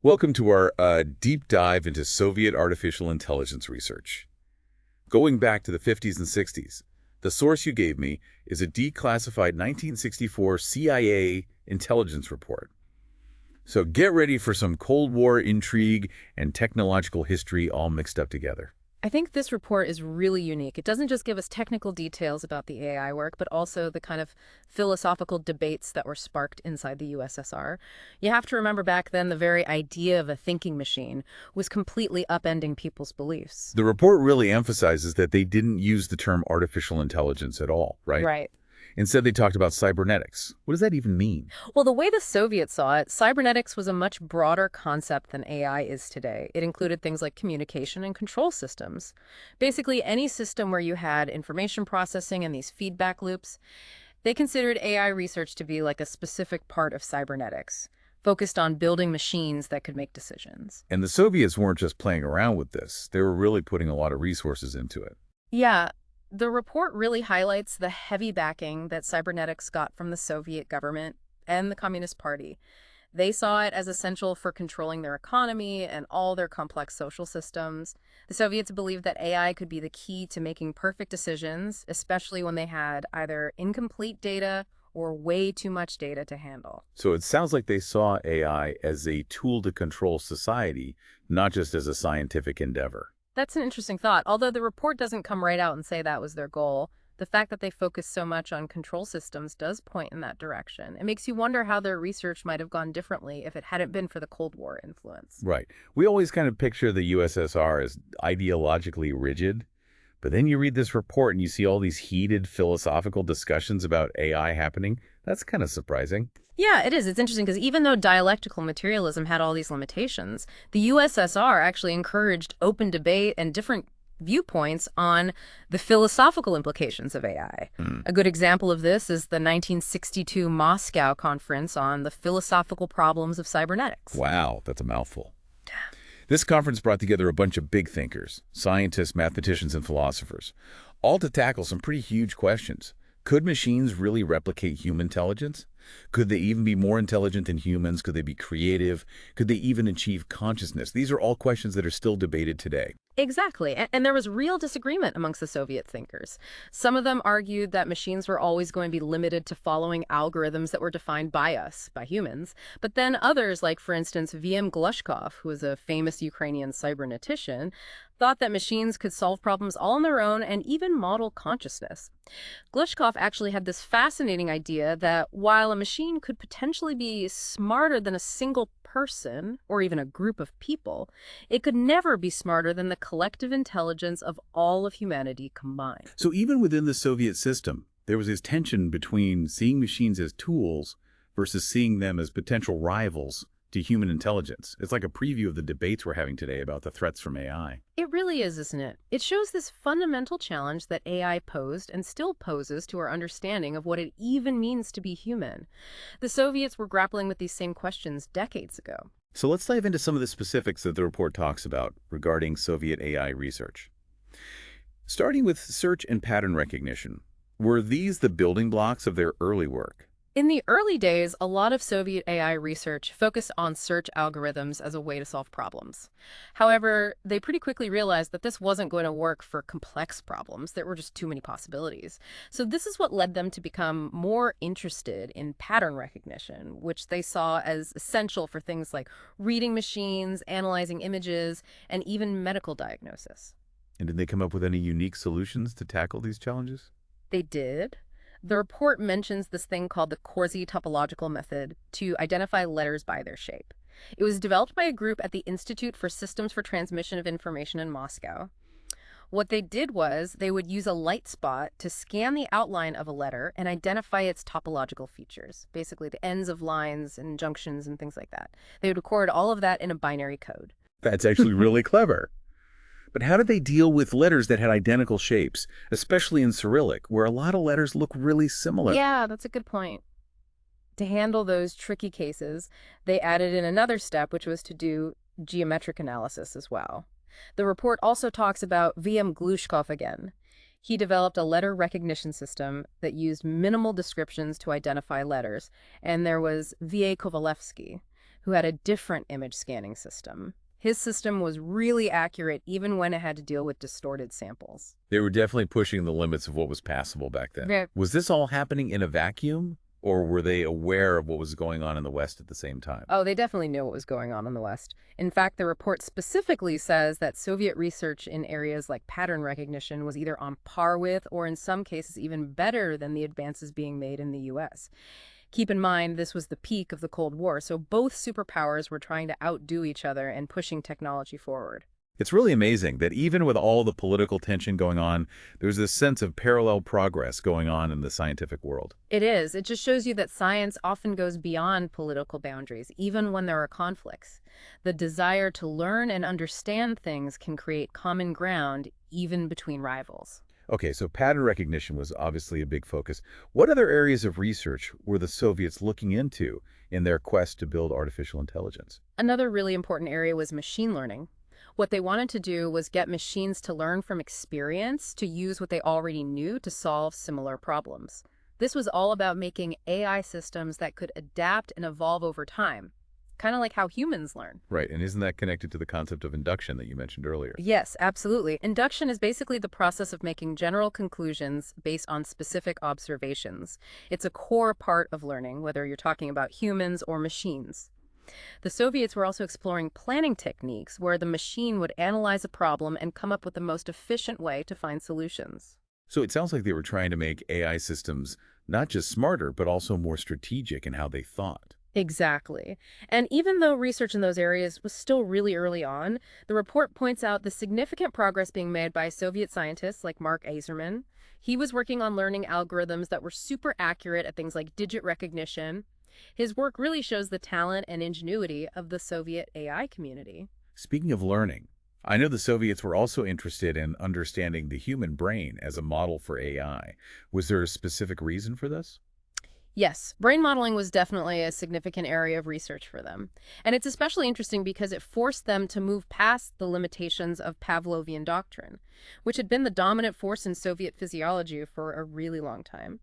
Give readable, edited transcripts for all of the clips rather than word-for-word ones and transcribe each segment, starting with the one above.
Welcome to our deep dive into Soviet artificial intelligence research. Going back to the 50s and 60s, the source you gave me is a declassified 1964 CIA intelligence report. So get ready for some Cold War intrigue and technological history all mixed up together. I think this report is really unique. It doesn't just give us technical details about the AI work, but also the kind of philosophical debates that were sparked inside the USSR. You have to remember back then the very idea of a thinking machine was completely upending people's beliefs. The report really emphasizes that they didn't use the term artificial intelligence at all, right? Right. Instead, they talked about cybernetics. What does that even mean? Well, the way the Soviets saw it, cybernetics was a much broader concept than AI is today. It included things like communication and control systems. Basically, any system where you had information processing and these feedback loops. They considered AI research to be like a specific part of cybernetics, focused on building machines that could make decisions. And the Soviets weren't just playing around with this. They were really putting a lot of resources into it. Yeah, the report really highlights the heavy backing that cybernetics got from the Soviet government and the Communist Party. They saw it as essential for controlling their economy and all their complex social systems. The Soviets believed that AI could be the key to making perfect decisions, especially when they had either incomplete data or way too much data to handle. So it sounds like they saw AI as a tool to control society, not just as a scientific endeavor. That's an interesting thought. Although the report doesn't come right out and say that was their goal, the fact that they focus so much on control systems does point in that direction. It makes you wonder how their research might have gone differently if it hadn't been for the Cold War influence. Right. We always kind of picture the USSR as ideologically rigid, but then you read this report and you see all these heated philosophical discussions about AI happening. That's kind of surprising. Yeah, it is. It's interesting because even though dialectical materialism had all these limitations, the USSR actually encouraged open debate and different viewpoints on the philosophical implications of AI. A good example of this is the 1962 Moscow Conference on the Philosophical Problems of Cybernetics. Wow, that's a mouthful. This conference brought together a bunch of big thinkers, scientists, mathematicians, and philosophers, all to tackle some pretty huge questions. Could machines really replicate human intelligence? Could they even be more intelligent than humans? Could they be creative? Could they even achieve consciousness? These are all questions that are still debated today. Exactly. And there was real disagreement amongst the Soviet thinkers. Some of them argued that machines were always going to be limited to following algorithms that were defined by us, by humans. But then others, like, for instance, Glushkov, who was a famous Ukrainian cybernetician, thought that machines could solve problems all on their own and even model consciousness. Glushkov actually had this fascinating idea that while a machine could potentially be smarter than a single person or even a group of people, it could never be smarter than the collective intelligence of all of humanity combined. So even within the Soviet system, there was this tension between seeing machines as tools versus seeing them as potential rivals to human intelligence. It's like a preview of the debates we're having today about the threats from AI. It really is, isn't it? It shows this fundamental challenge that AI posed and still poses to our understanding of what it even means to be human. The Soviets were grappling with these same questions decades ago. So let's dive into some of the specifics that the report talks about regarding Soviet AI research. Starting with search and pattern recognition, were these the building blocks of their early work? In the early days, a lot of Soviet AI research focused on search algorithms as a way to solve problems. However, they pretty quickly realized that this wasn't going to work for complex problems. There were just too many possibilities. So this is what led them to become more interested in pattern recognition, which they saw as essential for things like reading machines, analyzing images, and even medical diagnosis. And did they come up with any unique solutions to tackle these challenges? They did. The report mentions this thing called the Corsi topological method to identify letters by their shape. It was developed by a group at the Institute for Systems for Transmission of Information in Moscow. What they did was they would use a light spot to scan the outline of a letter and identify its topological features, basically the ends of lines and junctions and things like that. They would record all of that in a binary code. That's actually really clever. But how did they deal with letters that had identical shapes, especially in Cyrillic, where a lot of letters look really similar? Yeah, that's a good point. To handle those tricky cases, they added in another step, which was to do geometric analysis as well. The report also talks about Glushkov again. He developed a letter recognition system that used minimal descriptions to identify letters, and there was V.A. Kovalevsky. who had a different image scanning system. His system was really accurate even when it had to deal with distorted samples. They were definitely pushing the limits of what was passable back then. Yeah. Was this all happening in a vacuum, or were they aware of what was going on in the West at the same time? Oh, they definitely knew what was going on in the West. In fact, the report specifically says that Soviet research in areas like pattern recognition was either on par with, or in some cases even better than the advances being made in the US. Keep in mind, this was the peak of the Cold War, so both superpowers were trying to outdo each other and pushing technology forward. It's really amazing that even with all the political tension going on, there's this sense of parallel progress going on in the scientific world. It is. It just shows you that science often goes beyond political boundaries, even when there are conflicts. The desire to learn and understand things can create common ground, even between rivals. Okay, so pattern recognition was obviously a big focus. What other areas of research were the Soviets looking into in their quest to build artificial intelligence? Another really important area was machine learning. What they wanted to do was get machines to learn from experience to use what they already knew to solve similar problems. This was all about making AI systems that could adapt and evolve over time, kind of like how humans learn. Right, and isn't that connected to the concept of induction that you mentioned earlier? Yes, absolutely. Induction is basically the process of making general conclusions based on specific observations. It's a core part of learning, whether you're talking about humans or machines. The Soviets were also exploring planning techniques where the machine would analyze a problem and come up with the most efficient way to find solutions. So it sounds like they were trying to make AI systems not just smarter, but also more strategic in how they thought. Exactly. And even though research in those areas was still really early on, the report points out the significant progress being made by Soviet scientists like Mark Eiserman. He was working on learning algorithms that were super accurate at things like digit recognition. His work really shows the talent and ingenuity of the Soviet AI community. Speaking of learning, I know the Soviets were also interested in understanding the human brain as a model for AI. Was there a specific reason for this? Yes, brain modeling was definitely a significant area of research for them. And it's especially interesting because it forced them to move past the limitations of Pavlovian doctrine, which had been the dominant force in Soviet physiology for a really long time.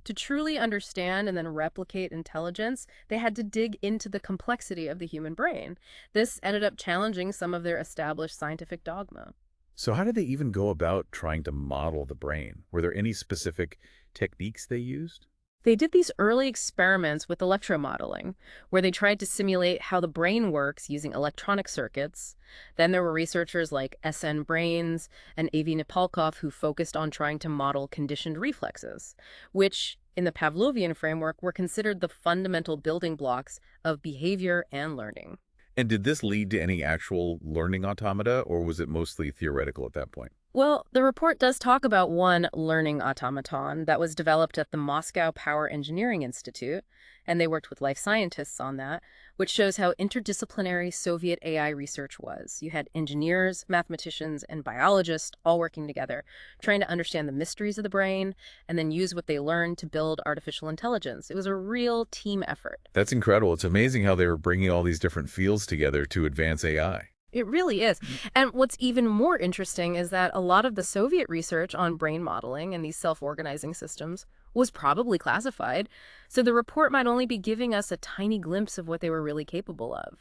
To truly understand and then replicate intelligence, they had to dig into the complexity of the human brain. This ended up challenging some of their established scientific dogma. So how did they even go about trying to model the brain? Were there any specific techniques they used? They did these early experiments with electromodeling, where they tried to simulate how the brain works using electronic circuits. Then there were researchers like S.N. Brains and Avi Nepalkov who focused on trying to model conditioned reflexes, which, in the Pavlovian framework, were considered the fundamental building blocks of behavior and learning. And did this lead to any actual learning automata, or was it mostly theoretical at that point? Well, the report does talk about one learning automaton that was developed at the Moscow Power Engineering Institute, and they worked with life scientists on that, which shows how interdisciplinary Soviet AI research was. You had engineers, mathematicians, and biologists all working together, trying to understand the mysteries of the brain and then use what they learned to build artificial intelligence. It was a real team effort. That's incredible. It's amazing how they were bringing all these different fields together to advance AI. It really is. And what's even more interesting is that a lot of the Soviet research on brain modeling and these self-organizing systems was probably classified, so the report might only be giving us a tiny glimpse of what they were really capable of.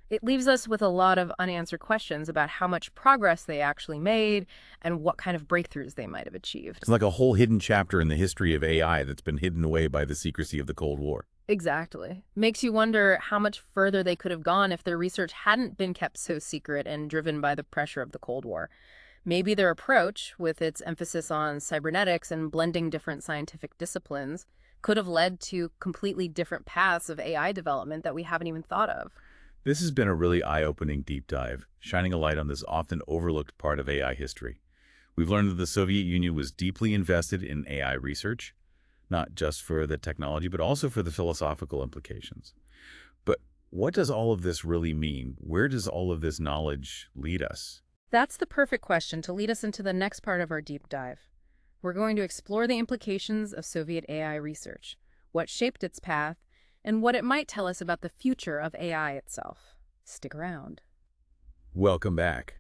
It leaves us with a lot of unanswered questions about how much progress they actually made and what kind of breakthroughs they might have achieved. It's like a whole hidden chapter in the history of AI that's been hidden away by the secrecy of the Cold War. Exactly. Makes you wonder how much further they could have gone if their research hadn't been kept so secret and driven by the pressure of the Cold War. Maybe their approach, with its emphasis on cybernetics and blending different scientific disciplines, could have led to completely different paths of AI development that we haven't even thought of. This has been a really eye-opening deep dive, shining a light on this often overlooked part of AI history. We've learned that the Soviet Union was deeply invested in AI research, not just for the technology, but also for the philosophical implications. But what does all of this really mean? Where does all of this knowledge lead us? That's the perfect question to lead us into the next part of our deep dive. We're going to explore the implications of Soviet AI research, what shaped its path, and what it might tell us about the future of AI itself. Stick around. Welcome back.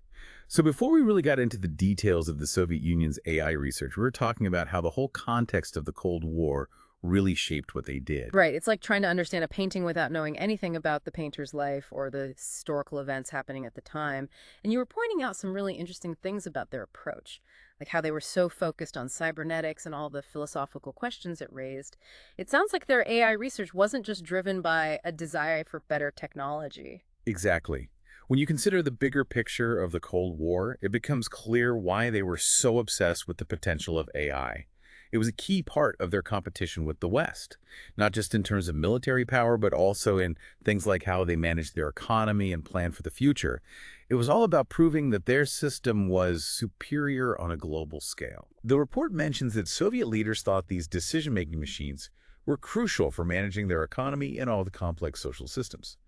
So before we really got into the details of the Soviet Union's AI research, we were talking about how the whole context of the Cold War really shaped what they did. Right. It's like trying to understand a painting without knowing anything about the painter's life or the historical events happening at the time. And you were pointing out some really interesting things about their approach, like how they were so focused on cybernetics and all the philosophical questions it raised. It sounds like their AI research wasn't just driven by a desire for better technology. Exactly. When you consider the bigger picture of the Cold War, it becomes clear why they were so obsessed with the potential of AI. It was a key part of their competition with the West, not just in terms of military power, but also in things like how they managed their economy and planned for the future. It was all about proving that their system was superior on a global scale. The report mentions that Soviet leaders thought these decision-making machines were crucial for managing their economy and all the complex social systems.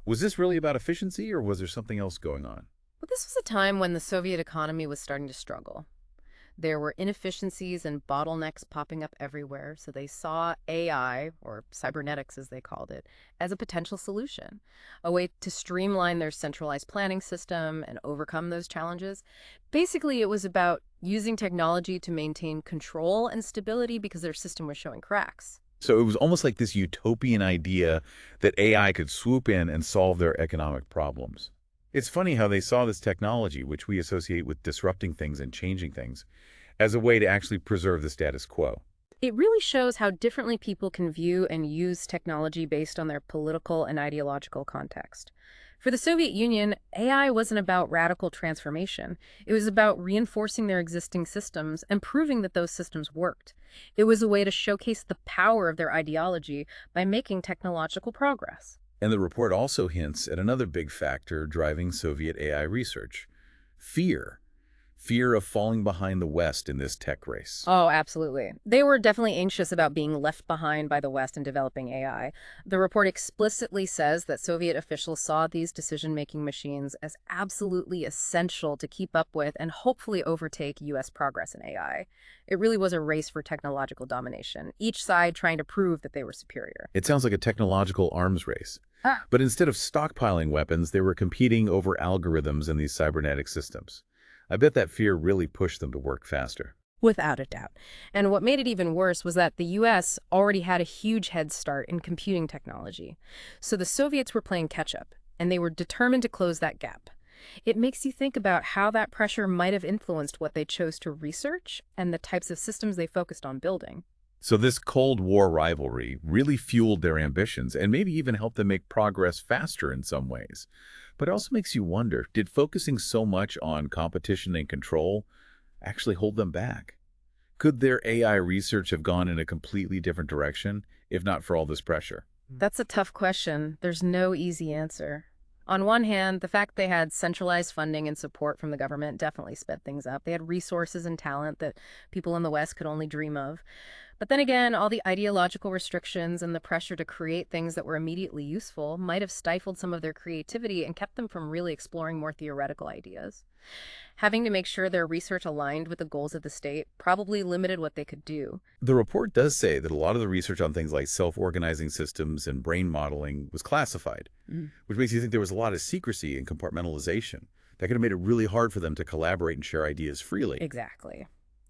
Was this really about efficiency, or was there something else going on? But this was a time when the Soviet economy was starting to struggle. There were inefficiencies and bottlenecks popping up everywhere, so they saw AI, or cybernetics as they called it, as a potential solution, a way to streamline their centralized planning system and overcome those challenges. Basically, it was about using technology to maintain control and stability because their system was showing cracks. So it was almost like this utopian idea that AI could swoop in and solve their economic problems. It's funny how they saw this technology, which we associate with disrupting things and changing things, as a way to actually preserve the status quo. It really shows how differently people can view and use technology based on their political and ideological context. For the Soviet Union, AI wasn't about radical transformation. It was about reinforcing their existing systems and proving that those systems worked. It was a way to showcase the power of their ideology by making technological progress. And the report also hints at another big factor driving Soviet AI research: fear. Fear of falling behind the West in this tech race. Oh, absolutely. They were definitely anxious about being left behind by the West in developing AI. The report explicitly says that Soviet officials saw these decision-making machines as absolutely essential to keep up with and hopefully overtake U.S. progress in AI. It really was a race for technological domination, each side trying to prove that they were superior. It sounds like a technological arms race. Ah. But instead of stockpiling weapons, they were competing over algorithms in these cybernetic systems. I bet that fear really pushed them to work faster. Without a doubt. And what made it even worse was that the U.S. already had a huge head start in computing technology. So the Soviets were playing catch-up, and they were determined to close that gap. It makes you think about how that pressure might have influenced what they chose to research and the types of systems they focused on building. So this Cold War rivalry really fueled their ambitions and maybe even helped them make progress faster in some ways. But it also makes you wonder, did focusing so much on competition and control actually hold them back? Could their AI research have gone in a completely different direction, if not for all this pressure? That's a tough question. There's no easy answer. On one hand, the fact they had centralized funding and support from the government definitely sped things up. They had resources and talent that people in the West could only dream of. But then again, all the ideological restrictions and the pressure to create things that were immediately useful might have stifled some of their creativity and kept them from really exploring more theoretical ideas. Having to make sure their research aligned with the goals of the state probably limited what they could do. The report does say that a lot of the research on things like self-organizing systems and brain modeling was classified, which makes you think there was a lot of secrecy and compartmentalization. That could have made it really hard for them to collaborate and share ideas freely. Exactly.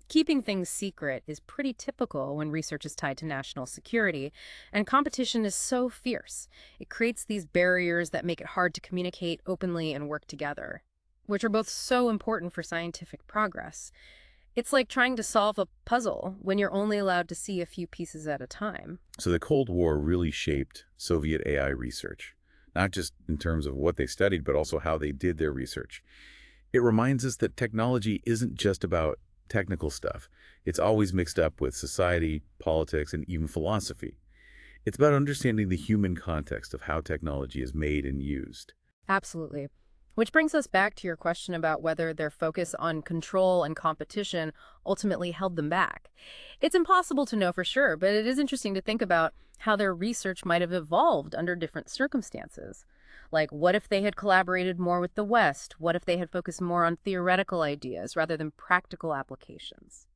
Keeping things secret is pretty typical when research is tied to national security, and competition is so fierce. It creates these barriers that make it hard to communicate openly and work together, which are both so important for scientific progress. It's like trying to solve a puzzle when you're only allowed to see a few pieces at a time. So the Cold War really shaped Soviet AI research, not just in terms of what they studied, but also how they did their research. It reminds us that technology isn't just about technical stuff. It's always mixed up with society, politics, and even philosophy. It's about understanding the human context of how technology is made and used. Absolutely. Which brings us back to your question about whether their focus on control and competition ultimately held them back. It's impossible to know for sure, but it is interesting to think about how their research might have evolved under different circumstances. Like, what if they had collaborated more with the West? What if they had focused more on theoretical ideas rather than practical applications?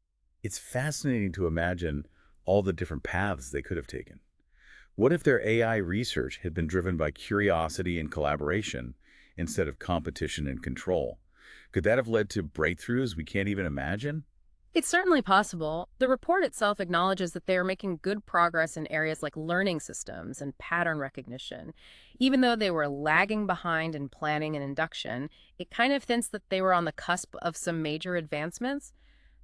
It's fascinating to imagine all the different paths they could have taken. What if their AI research had been driven by curiosity and collaboration instead of competition and control? Could that have led to breakthroughs we can't even imagine? It's certainly possible. The report itself acknowledges that they are making good progress in areas like learning systems and pattern recognition. Even though they were lagging behind in planning and induction, it kind of hints that they were on the cusp of some major advancements.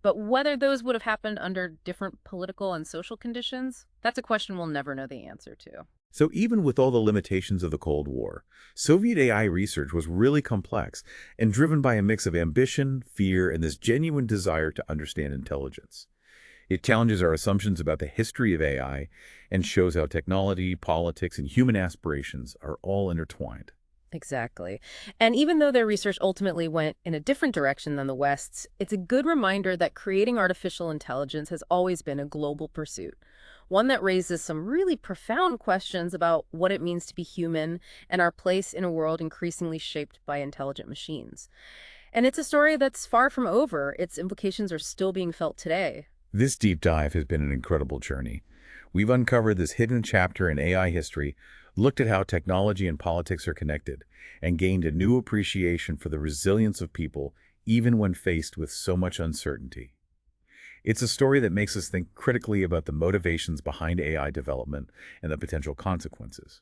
But whether those would have happened under different political and social conditions, that's a question we'll never know the answer to. So even with all the limitations of the Cold War, Soviet AI research was really complex and driven by a mix of ambition, fear, and this genuine desire to understand intelligence. It challenges our assumptions about the history of AI and shows how technology, politics, and human aspirations are all intertwined. Exactly. And even though their research ultimately went in a different direction than the West's, it's a good reminder that creating artificial intelligence has always been a global pursuit, one that raises some really profound questions about what it means to be human and our place in a world increasingly shaped by intelligent machines. And it's a story that's far from over. Its implications are still being felt today. This deep dive has been an incredible journey. We've uncovered this hidden chapter in AI history, looked at how technology and politics are connected, and gained a new appreciation for the resilience of people even when faced with so much uncertainty. It's a story that makes us think critically about the motivations behind AI development and the potential consequences.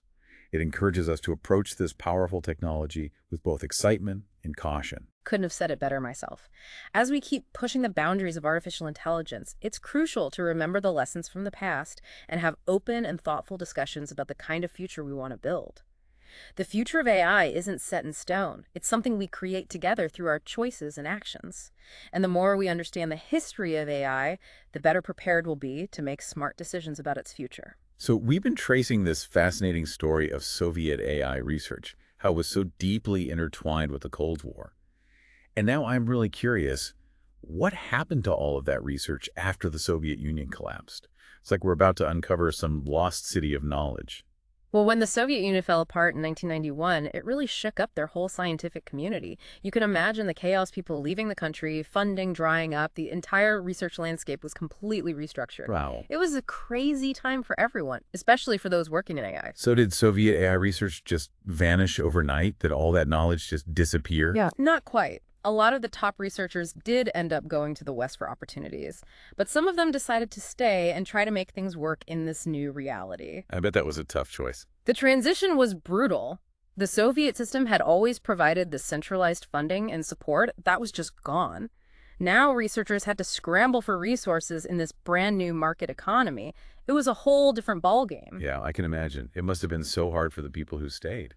It encourages us to approach this powerful technology with both excitement and caution. Couldn't have said it better myself. As we keep pushing the boundaries of artificial intelligence, it's crucial to remember the lessons from the past and have open and thoughtful discussions about the kind of future we want to build. The future of AI isn't set in stone. It's something we create together through our choices and actions. And the more we understand the history of AI, the better prepared we'll be to make smart decisions about its future. So we've been tracing this fascinating story of Soviet AI research, how it was so deeply intertwined with the Cold War. And now I'm really curious, what happened to all of that research after the Soviet Union collapsed? It's like we're about to uncover some lost city of knowledge. Well, when the Soviet Union fell apart in 1991, it really shook up their whole scientific community. You can imagine the chaos, people leaving the country, funding drying up, the entire research landscape was completely restructured. Wow. It was a crazy time for everyone, especially for those working in AI. So did Soviet AI research just vanish overnight? Did all that knowledge just disappear? Yeah, not quite. A lot of the top researchers did end up going to the West for opportunities, but some of them decided to stay and try to make things work in this new reality. I bet that was a tough choice. The transition was brutal. The Soviet system had always provided the centralized funding and support. That was just gone. Now researchers had to scramble for resources in this brand new market economy. It was a whole different ballgame. Yeah, I can imagine. It must have been so hard for the people who stayed.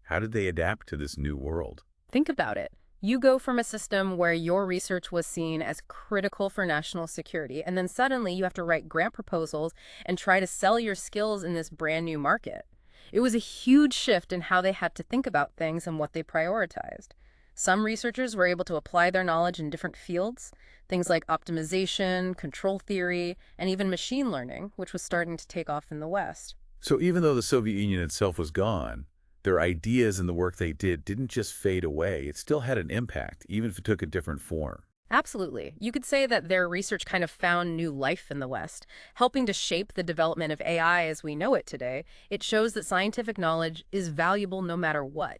How did they adapt to this new world? Think about it. You go from a system where your research was seen as critical for national security, and then suddenly you have to write grant proposals and try to sell your skills in this brand new market. It was a huge shift in how they had to think about things and what they prioritized. Some researchers were able to apply their knowledge in different fields, things like optimization, control theory, and even machine learning, which was starting to take off in the West. So even though the Soviet Union itself was gone, their ideas and the work they didn't just fade away. It still had an impact, even if it took a different form. Absolutely. You could say that their research kind of found new life in the West, helping to shape the development of AI as we know it today. It shows that scientific knowledge is valuable no matter what.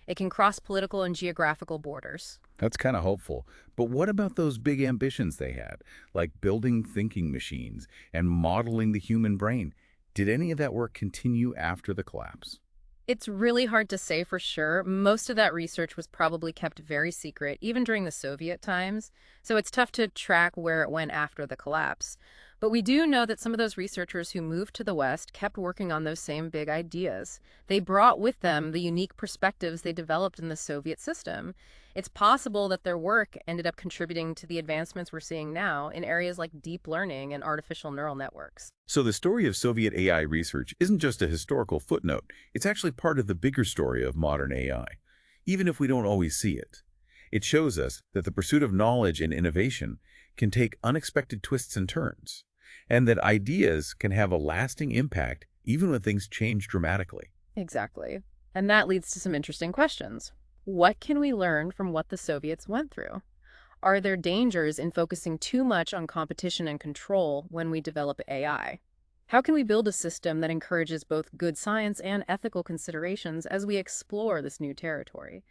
It can cross political and geographical borders. That's kind of hopeful. But what about those big ambitions they had, like building thinking machines and modeling the human brain? Did any of that work continue after the collapse? It's really hard to say for sure. Most of that research was probably kept very secret, even during the Soviet times, so it's tough to track where it went after the collapse. But we do know that some of those researchers who moved to the West kept working on those same big ideas. They brought with them the unique perspectives they developed in the Soviet system. It's possible that their work ended up contributing to the advancements we're seeing now in areas like deep learning and artificial neural networks. So the story of Soviet AI research isn't just a historical footnote. It's actually part of the bigger story of modern AI, even if we don't always see it. It shows us that the pursuit of knowledge and innovation can take unexpected twists and turns, and that ideas can have a lasting impact even when things change dramatically. Exactly. And that leads to some interesting questions. What can we learn from what the Soviets went through? Are there dangers in focusing too much on competition and control when we develop AI? How can we build a system that encourages both good science and ethical considerations as we explore this new territory?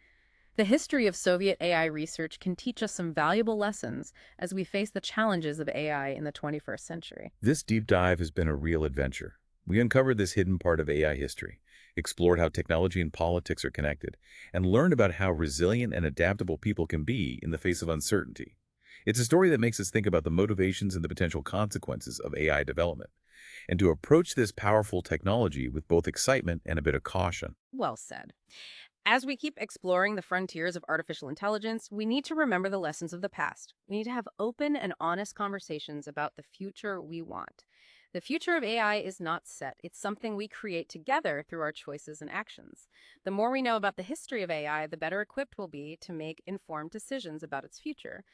The history of Soviet AI research can teach us some valuable lessons as we face the challenges of AI in the 21st century. This deep dive has been a real adventure. We uncovered this hidden part of AI history, explored how technology and politics are connected, and learned about how resilient and adaptable people can be in the face of uncertainty. It's a story that makes us think about the motivations and the potential consequences of AI development, and to approach this powerful technology with both excitement and a bit of caution. Well said. As we keep exploring the frontiers of artificial intelligence, we need to remember the lessons of the past. We need to have open and honest conversations about the future we want. The future of AI is not set. It's something we create together through our choices and actions. The more we know about the history of AI, the better equipped we'll be to make informed decisions about its future.